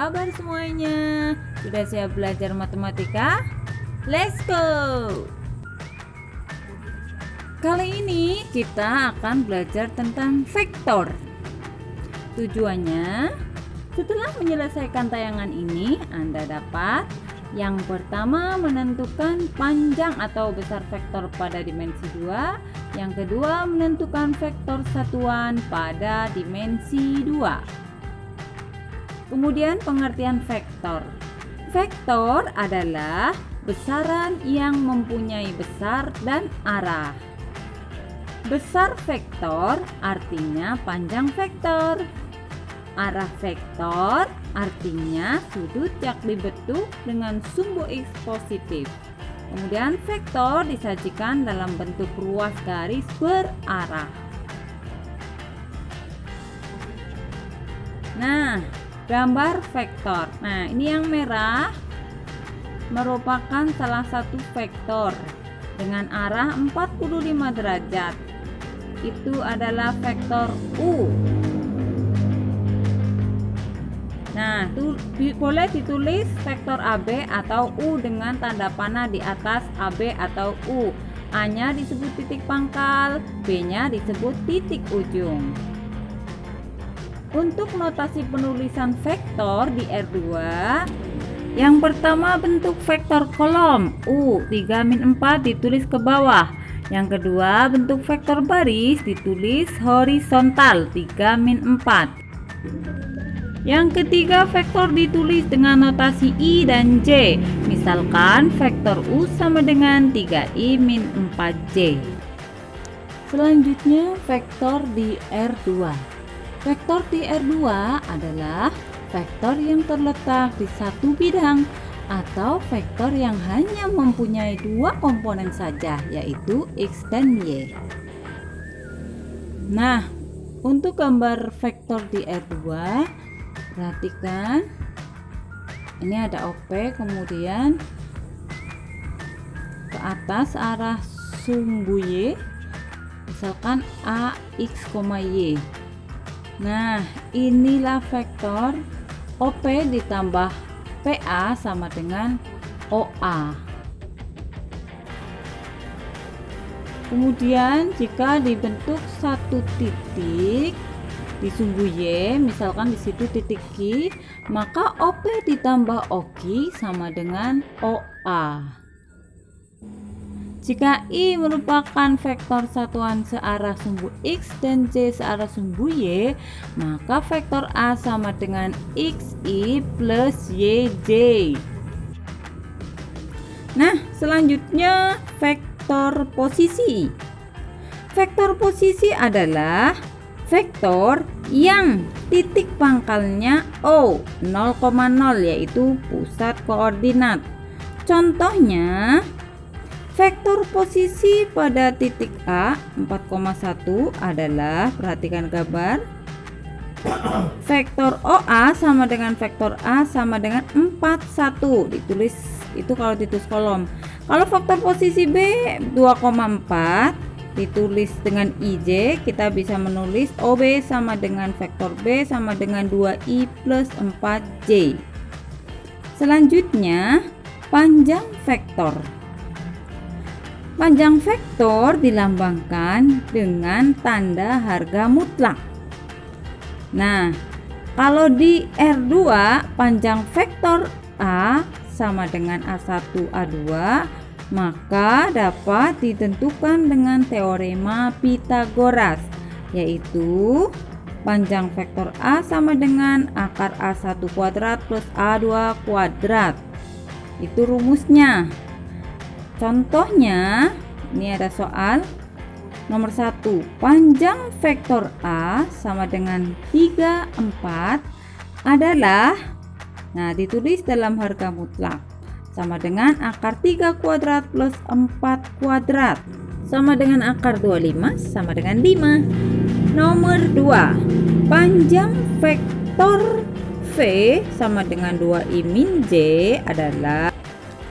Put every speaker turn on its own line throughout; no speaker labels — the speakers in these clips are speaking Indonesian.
kabar semuanya? Sudah siap belajar matematika? Let's go! Kali ini kita akan belajar tentang vektor. Tujuannya, setelah menyelesaikan tayangan ini, Anda dapat yang pertama menentukan panjang atau besar vektor pada dimensi 2, yang kedua menentukan vektor satuan pada dimensi 2. Kemudian pengertian vektor. Vektor adalah besaran yang mempunyai besar dan arah. Besar vektor artinya panjang vektor. Arah vektor artinya sudut yang dibentuk dengan sumbu X positif. Kemudian vektor disajikan dalam bentuk ruas garis berarah. Nah, gambar vektor. Nah, ini yang merah merupakan salah satu vektor dengan arah 45 derajat. Itu adalah vektor U. Nah, boleh ditulis vektor AB atau U dengan tanda panah di atas AB atau U. A-nya disebut titik pangkal, B-nya disebut titik ujung. Untuk notasi penulisan vektor di R2, yang pertama bentuk vektor kolom U 3-4 ditulis ke bawah. Yang kedua bentuk vektor baris ditulis horizontal 3-4. Yang ketiga vektor ditulis dengan notasi I dan J. Misalkan vektor U sama dengan 3I-4J. Selanjutnya vektor di R2. Vektor di R2 adalah vektor yang terletak di satu bidang atau vektor yang hanya mempunyai dua komponen saja, yaitu X dan Y. Nah, untuk gambar vektor di R2, perhatikan ini ada OP, kemudian ke atas arah sumbu Y, misalkan AX, Y. Nah, inilah vektor OP ditambah PA sama dengan OA. Kemudian jika dibentuk satu titik di sumbu Y, misalkan di situ titik Q, maka OP ditambah OQ sama dengan OA. Jika I merupakan vektor satuan searah sumbu X dan J searah sumbu Y, maka vektor A sama dengan XI plus YJ. Nah, selanjutnya vektor posisi. Vektor posisi adalah vektor yang titik pangkalnya O 0,0, yaitu pusat koordinat. Contohnya, vektor posisi pada titik A 4,1 adalah, perhatikan gambar, vektor OA sama dengan vektor A sama dengan 41, ditulis itu kalau ditulis kolom. Kalau vektor posisi B 2,4 ditulis dengan IJ, kita bisa menulis OB sama dengan vektor B sama dengan 2I plus 4J. Selanjutnya, panjang vektor. Panjang vektor dilambangkan dengan tanda harga mutlak. Nah, kalau di R2 panjang vektor A sama dengan A1A2, maka dapat ditentukan dengan teorema Pythagoras, yaitu panjang vektor A sama dengan akar A1 kuadrat plus A2 kuadrat. Itu rumusnya. Contohnya, ini ada soal nomor 1. Panjang vektor A sama dengan 3, 4 adalah, nah ditulis dalam harga mutlak, sama dengan akar 3 kuadrat plus 4 kuadrat, sama dengan akar 25 sama dengan 5. Nomor 2. Panjang vektor V sama dengan 2I min J adalah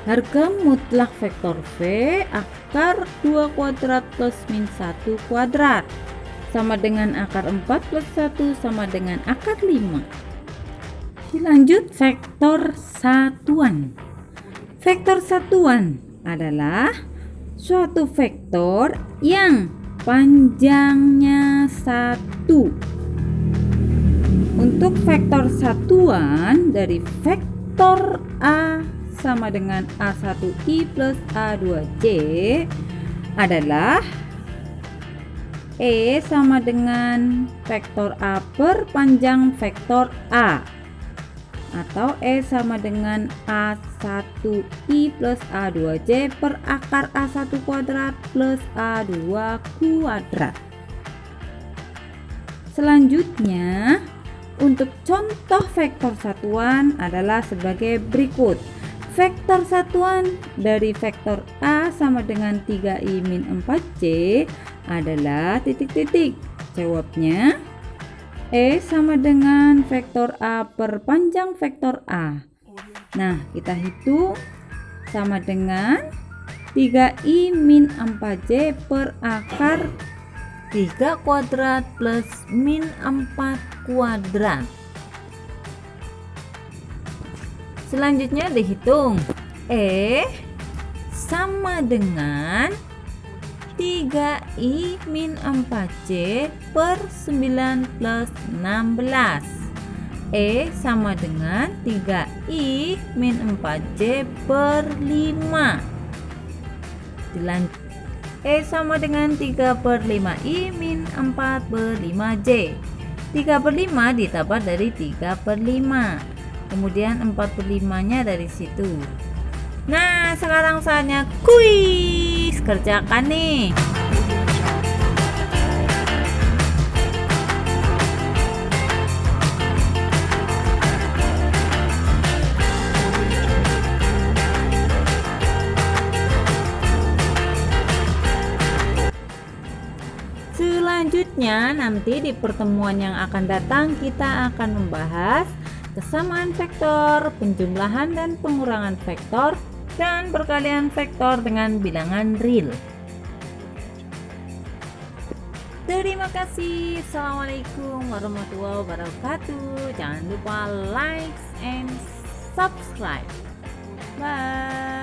harga mutlak vektor V akar 2 kuadrat plus min 1 kuadrat sama dengan akar 4 plus 1 sama dengan akar 5. Lanjut vektor satuan. Vektor satuan adalah suatu vektor yang panjangnya 1. Untuk vektor satuan dari vektor A sama dengan A1i plus A2j adalah E sama dengan vektor A per panjang vektor A, atau E sama dengan A1i plus A2j per akar A1 kuadrat plus A2 kuadrat. Selanjutnya, untuk contoh vektor satuan adalah sebagai berikut. Vektor satuan dari vektor A sama dengan 3i min 4j adalah titik-titik. Jawabnya E sama dengan vektor A per panjang vektor A. Nah, kita hitung sama dengan 3i min 4j per akar 3 kuadrat plus min 4 kuadrat. Selanjutnya dihitung. E sama dengan 3i min 4j per 9 plus 16. E sama dengan 3i min 4j per 5. Dilanjut. E sama dengan 3 per 5i min 4 per 5j. 3 per 5 ditambah dari 3 per 5. Kemudian 4 per 5 nya dari situ. Nah, sekarang saatnya kuis. Kerjakan nih. Selanjutnya, nanti di pertemuan yang akan datang kita akan membahas kesamaan vektor, penjumlahan dan pengurangan vektor, dan perkalian vektor dengan bilangan real. Terima kasih. Assalamualaikum warahmatullahi wabarakatuh. Jangan lupa like and subscribe. Bye.